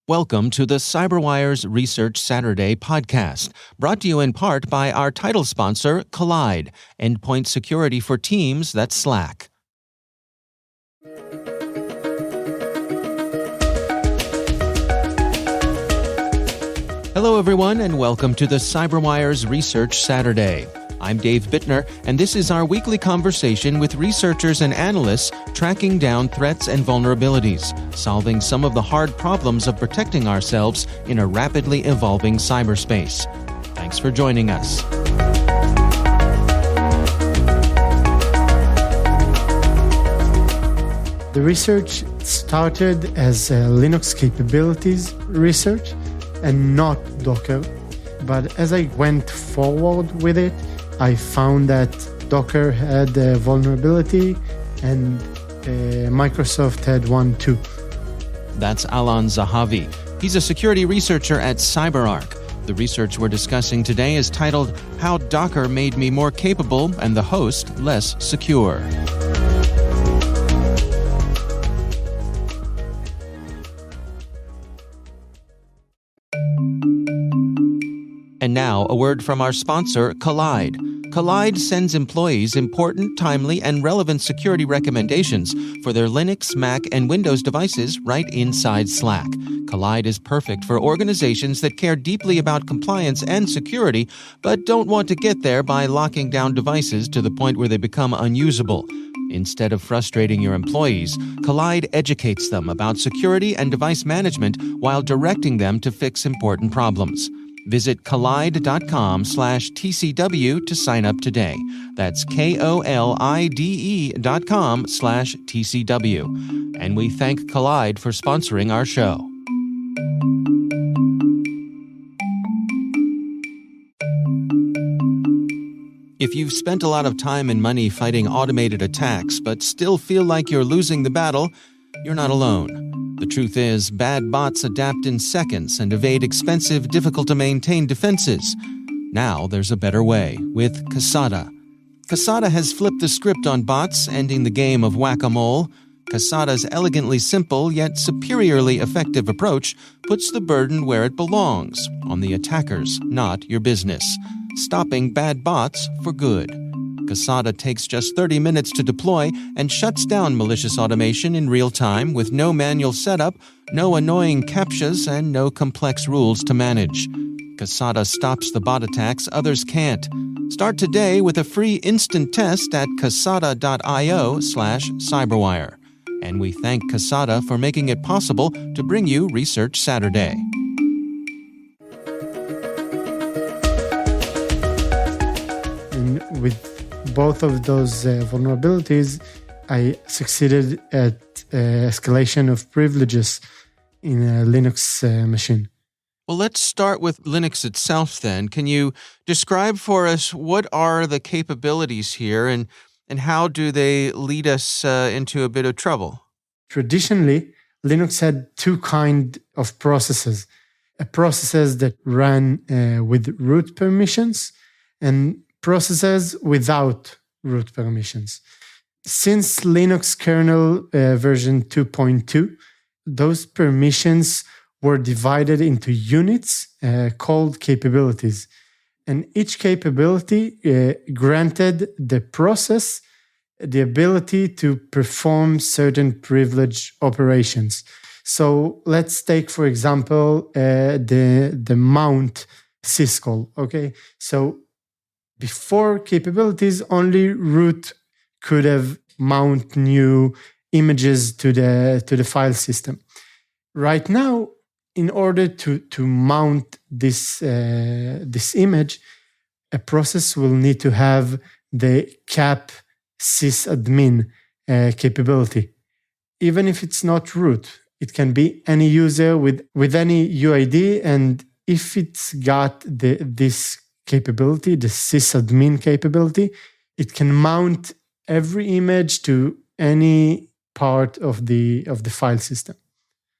Welcome to the CyberWire's Research Saturday podcast, brought to you in part by our title sponsor, Collide, endpoint security for teams that Slack. Hello, everyone, and welcome to the CyberWire's Research Saturday. I'm Dave Bittner, and this is our weekly conversation with researchers and analysts tracking down threats and vulnerabilities, solving some of the hard problems of protecting ourselves in a rapidly evolving cyberspace. Thanks for joining us. The research started as Linux capabilities research and not Docker. But as I went forward with it, I found that Docker had a vulnerability and Microsoft had one too. That's Alon Zahavi. He's a security researcher at CyberArk. The research we're discussing today is titled How Docker Made Me More Capable and the Host Less Secure. And now, a word from our sponsor, Collide. Collide sends employees important, timely, and relevant security recommendations for their Linux, Mac, and Windows devices right inside Slack. Collide is perfect for organizations that care deeply about compliance and security, but don't want to get there by locking down devices to the point where they become unusable. Instead of frustrating your employees, Collide educates them about security and device management while directing them to fix important problems. Visit collide.com/TCW to sign up today. That's KOLIDE.com/TCW. And we thank Collide for sponsoring our show. If you've spent a lot of time and money fighting automated attacks but still feel like you're losing the battle, you're not alone. The truth is, bad bots adapt in seconds and evade expensive, difficult-to-maintain defenses. Now there's a better way, with Casada. Casada has flipped the script on bots, ending the game of whack-a-mole. Casada's elegantly simple yet superiorly effective approach puts the burden where it belongs, on the attackers, not your business, stopping bad bots for good. Casada takes just 30 minutes to deploy and shuts down malicious automation in real time with no manual setup, no annoying CAPTCHAs, and no complex rules to manage. Casada stops the bot attacks others can't. Start today with a free instant test at casada.io/cyberwire. And we thank Casada for making it possible to bring you Research Saturday. And with both of those vulnerabilities, I succeeded at escalation of privileges in a Linux machine. Well, let's start with Linux itself then. Can you describe for us what are the capabilities here and how do they lead us into a bit of trouble? Traditionally, Linux had two kinds of processes. Processes that ran with root permissions and processes without root permissions. Since Linux kernel version 2.2, those permissions were divided into units called capabilities. And each capability granted the process the ability to perform certain privilege operations. So let's take, for example, the mount syscall. Okay, so before capabilities, only root could have mount new images to the file system. Right now, in order to mount this image, a process will need to have the cap sysadmin capability. Even if it's not root, it can be any user with any UID, and if it's got this capability, the sysadmin capability, it can mount every image to any part of the file system.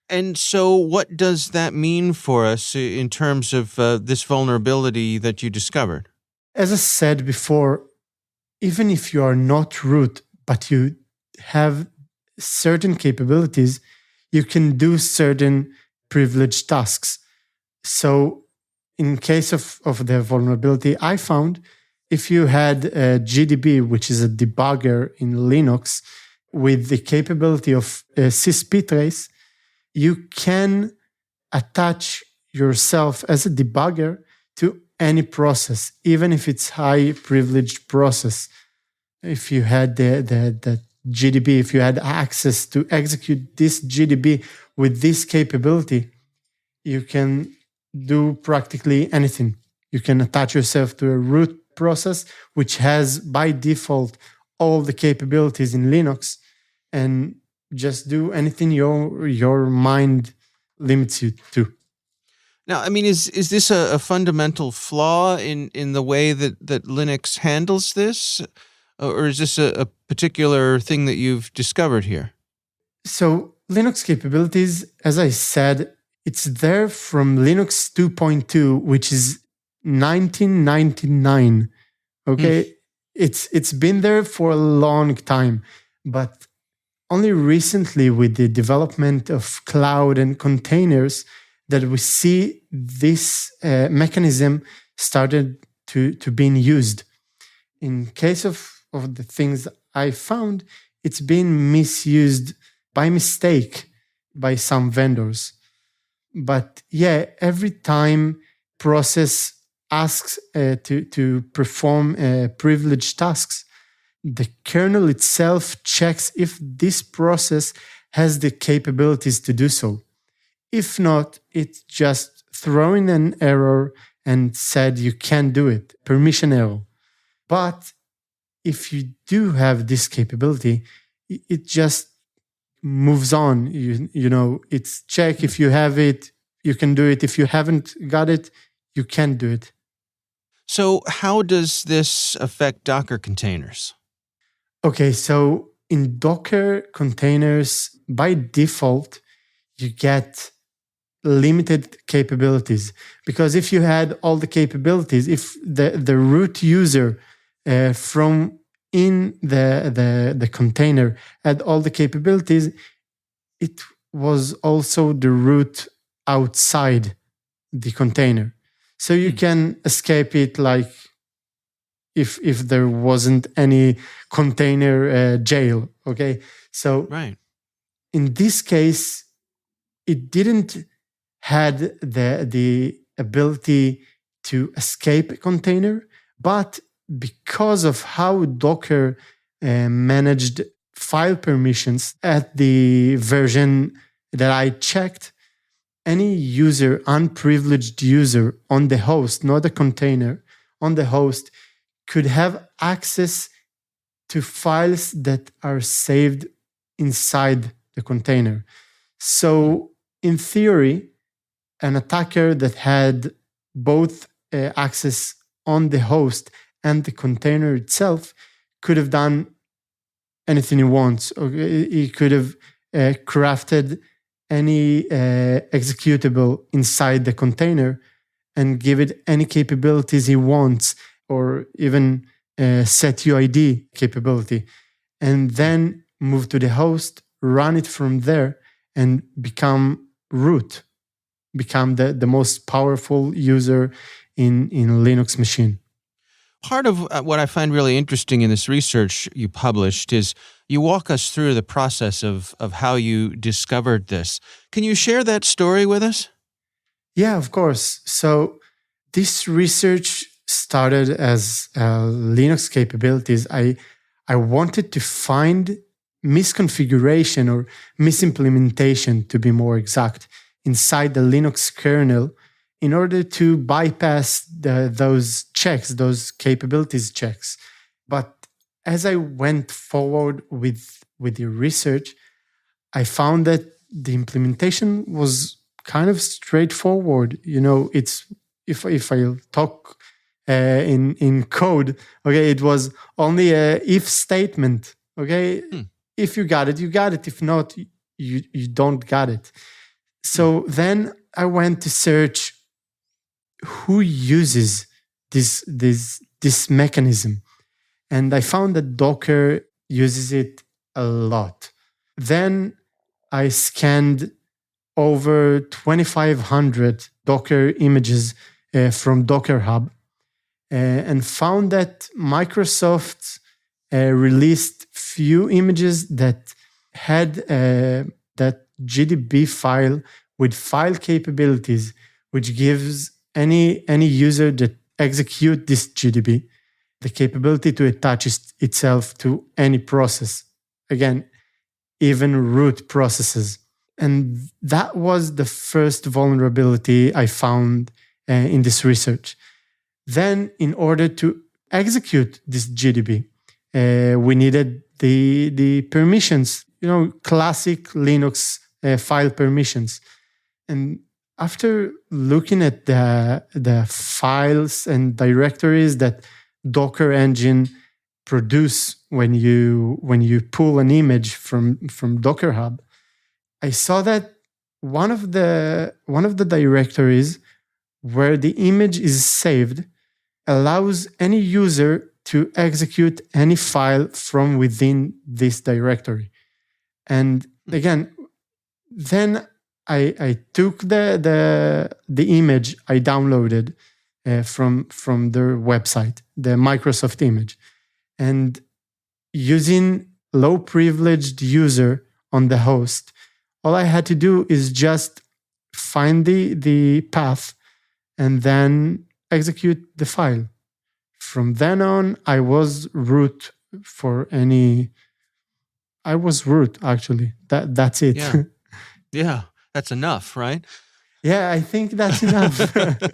And so what does that mean for us in terms of this vulnerability that you discovered? As I said before, even if you are not root, but you have certain capabilities, you can do certain privileged tasks. So in case of the vulnerability I found, if you had a GDB, which is a debugger in Linux, with the capability of sysptrace, you can attach yourself as a debugger to any process, even if it's high privileged process. If you had the GDB, if you had access to execute this GDB with this capability, you can do practically anything. You can attach yourself to a root process, which has by default all the capabilities in Linux, and just do anything your mind limits you to. Now, I mean, is this a fundamental flaw in the way that Linux handles this? Or is this a particular thing that you've discovered here? So Linux capabilities, as I said, it's there from Linux 2.2, which is 1999. Okay. It's been there for a long time, but only recently with the development of cloud and containers that we see this mechanism started to being used. In case of the things I found, it's been misused by mistake by some vendors. But yeah, every time process asks to perform privileged tasks, the kernel itself checks if this process has the capabilities to do so. If not, it's just throwing an error and said you can't do it, permission error. But if you do have this capability, it just moves on. You know, it's check if you have it, you can do it. If you haven't got it, you can't do it. So how does this affect Docker containers? Okay, so in Docker containers, by default, you get limited capabilities. Because if you had all the capabilities, if the root user from in the container had all the capabilities, it was also the root outside the container. So you can escape it like if there wasn't any container jail. Okay. So right. In this case, it didn't had the ability to escape a container, but because of how Docker managed file permissions at the version that I checked, any user, unprivileged user on the host, not the container, on the host, could have access to files that are saved inside the container. So in theory, an attacker that had both access on the host and the container itself could have done anything he wants. He could have crafted any executable inside the container and give it any capabilities he wants, or even setuid capability, and then move to the host, run it from there, and become root, become the most powerful user in Linux machine. Part of what I find really interesting in this research you published is you walk us through the process of how you discovered this. Can you share that story with us? Yeah, of course. So this research started as Linux capabilities. I wanted to find misconfiguration or misimplementation, to be more exact, inside the Linux kernel in order to bypass those checks, those capabilities checks. But as I went forward with the research, I found that the implementation was kind of straightforward. You know, it's if I talk in code, okay, it was only a if statement. Okay, if you got it, you got it. If not, you don't got it. So then I went to search who uses this mechanism, and I found that Docker uses it a lot. Then I scanned over 2,500 Docker images from Docker Hub and found that Microsoft released few images that had that GDB file with file capabilities, which gives any user that execute this GDB the capability to attach itself to any process. Again, even root processes. And that was the first vulnerability I found in this research. Then, in order to execute this GDB, we needed the permissions, classic Linux file permissions. And after looking at the files and directories that Docker engine produce when you pull an image from Docker Hub, I saw that one of the directories where the image is saved allows any user to execute any file from within this directory. And again, then I took the image I downloaded from their website, the Microsoft image, and using low privileged user on the host, all I had to do is just find the path and then execute the file. From then on, I was root actually. That's it. Yeah. Yeah, that's enough, right? Yeah, I think that's enough.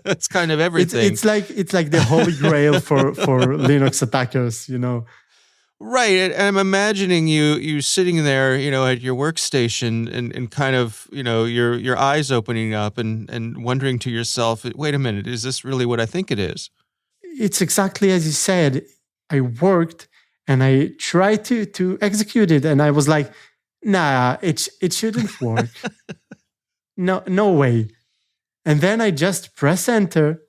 That's kind of everything. It's like the holy grail for Linux attackers, Right. And I'm imagining you sitting there, at your workstation and kind of, your eyes opening up and wondering to yourself, wait a minute, is this really what I think it is? It's exactly as you said. I worked and I tried to execute it, and I was like, nah, it shouldn't work. No way. And then I just press enter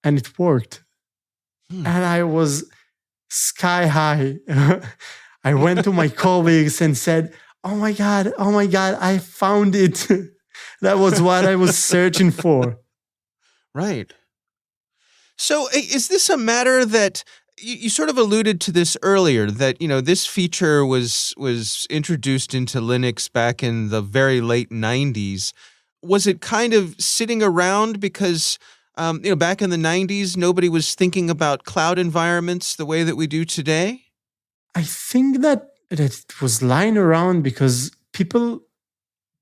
and it worked. And I was sky high. I went to my colleagues and said, oh my God, I found it. That was what I was searching for. Right. So is this a matter that you sort of alluded to this earlier, that, this feature was introduced into Linux back in the very late 90s. Was it kind of sitting around because, back in the 90s, nobody was thinking about cloud environments the way that we do today? I think that it was lying around because people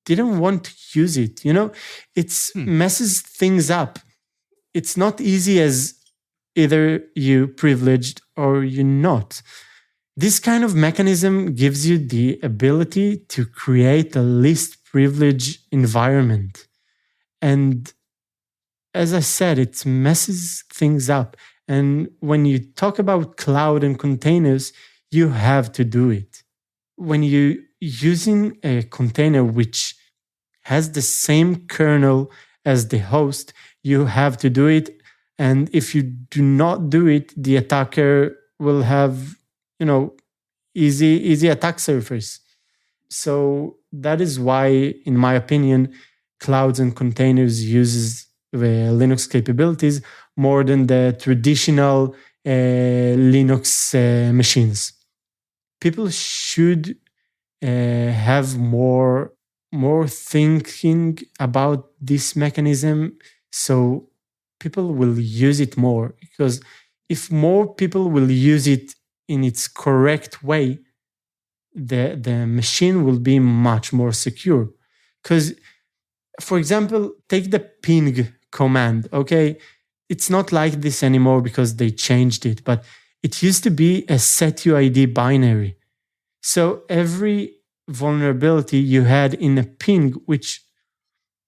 didn't want to use it. It messes things up. It's not easy as either you privileged or you're not. This kind of mechanism gives you the ability to create a least privilege environment. And as I said, it messes things up. And when you talk about cloud and containers, you have to do it. When you're using a container which has the same kernel as the host, you have to do it. And if you do not do it, the attacker will have, easy attack surface. So that is why, in my opinion, clouds and containers uses the Linux capabilities more than the traditional Linux machines. People should have more thinking about this mechanism, so people will use it more. Because if more people will use it in its correct way, the machine will be much more secure. Because, for example, take the ping command, okay? It's not like this anymore because they changed it, but it used to be a setuid binary. So every vulnerability you had in a ping, which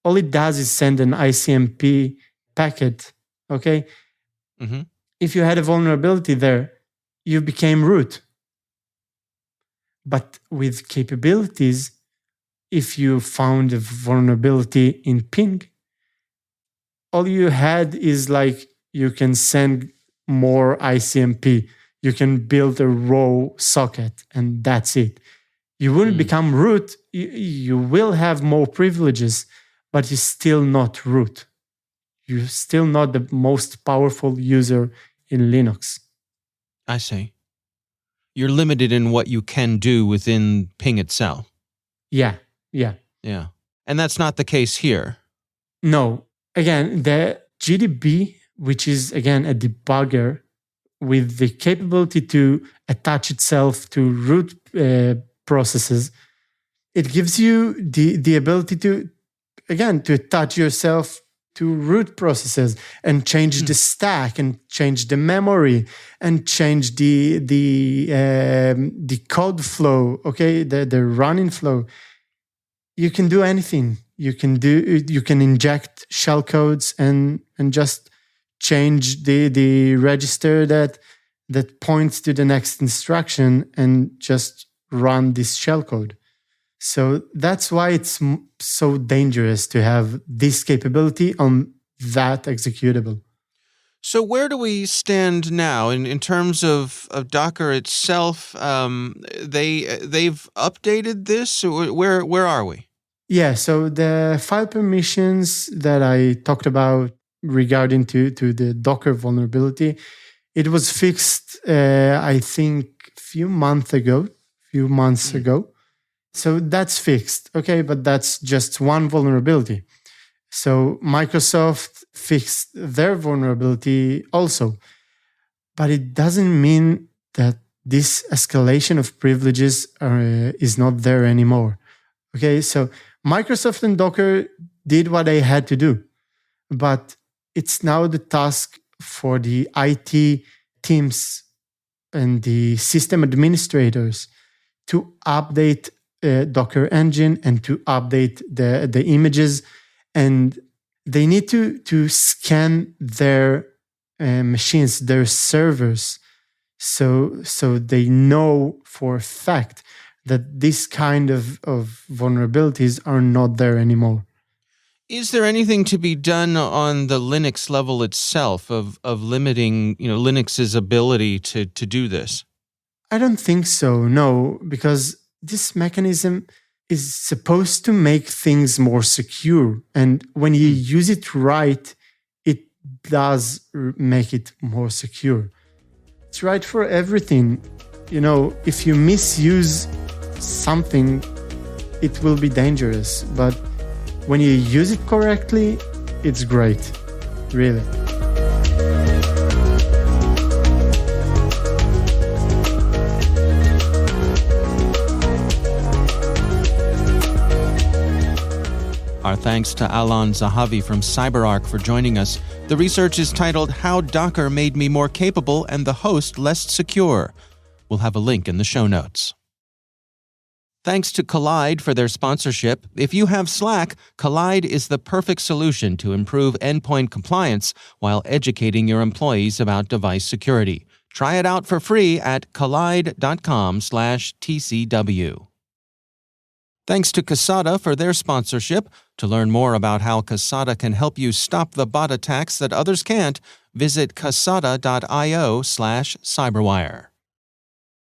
all it does is send an ICMP packet, okay? Mm-hmm. If you had a vulnerability there, you became root. But with capabilities, if you found a vulnerability in ping, all you had is like you can send more ICMP. You can build a raw socket, and that's it. You wouldn't become root. You will have more privileges, but you're still not root. You're still not the most powerful user in Linux. I see. You're limited in what you can do within ping itself. Yeah. And that's not the case here. No. Again, the GDB, which is, again, a debugger with the capability to attach itself to root processes, it gives you the ability to attach yourself to root processes and change the stack and change the memory and change the code flow, okay, the running flow. You can do anything. You can inject shellcodes and just change the register that points to the next instruction and just run this shellcode. So that's why it's so dangerous to have this capability on that executable. So where do we stand now in terms of Docker itself? They've updated this. Where are we? Yeah, so the file permissions that I talked about regarding to the Docker vulnerability, it was fixed, I think, a few months ago. So that's fixed, okay? But that's just one vulnerability. So Microsoft fixed their vulnerability also. But it doesn't mean that this escalation of privileges is not there anymore. Okay, so Microsoft and Docker did what they had to do. But it's now the task for the IT teams and the system administrators to update Docker engine and to update the images, and they need to scan their machines, their servers, so they know for a fact that this kind of vulnerabilities are not there anymore. Is there anything to be done on the Linux level itself of limiting, Linux's ability to do this? I don't think so, no, because this mechanism is supposed to make things more secure. And when you use it right, it does make it more secure. It's right for everything. If you misuse something, it will be dangerous. But when you use it correctly, it's great, really. Our thanks to Alon Zahavi from CyberArk for joining us. The research is titled How Docker Made Me More Capable and the Host Less Secure. We'll have a link in the show notes. Thanks to Collide for their sponsorship. If you have Slack, Collide is the perfect solution to improve endpoint compliance while educating your employees about device security. Try it out for free at collide.com/TCW. Thanks to Casada for their sponsorship. To learn more about how Casada can help you stop the bot attacks that others can't, visit casada.io/cyberwire.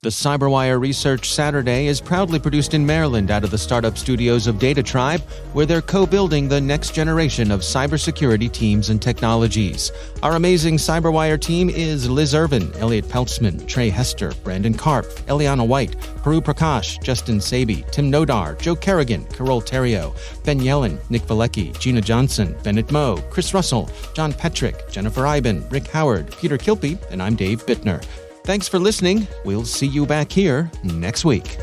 The CyberWire Research Saturday is proudly produced in Maryland out of the startup studios of Data Tribe, where they're co-building the next generation of cybersecurity teams and technologies. Our amazing CyberWire team is Liz Irvin, Elliot Peltzman, Trey Hester, Brandon Karp, Eliana White, Peru Prakash, Justin Sabi, Tim Nodar, Joe Kerrigan, Carol Terrio, Ben Yellen, Nick Valecki, Gina Johnson, Bennett Moe, Chris Russell, John Petrick, Jennifer Iben, Rick Howard, Peter Kilpie, and I'm Dave Bittner. Thanks for listening. We'll see you back here next week.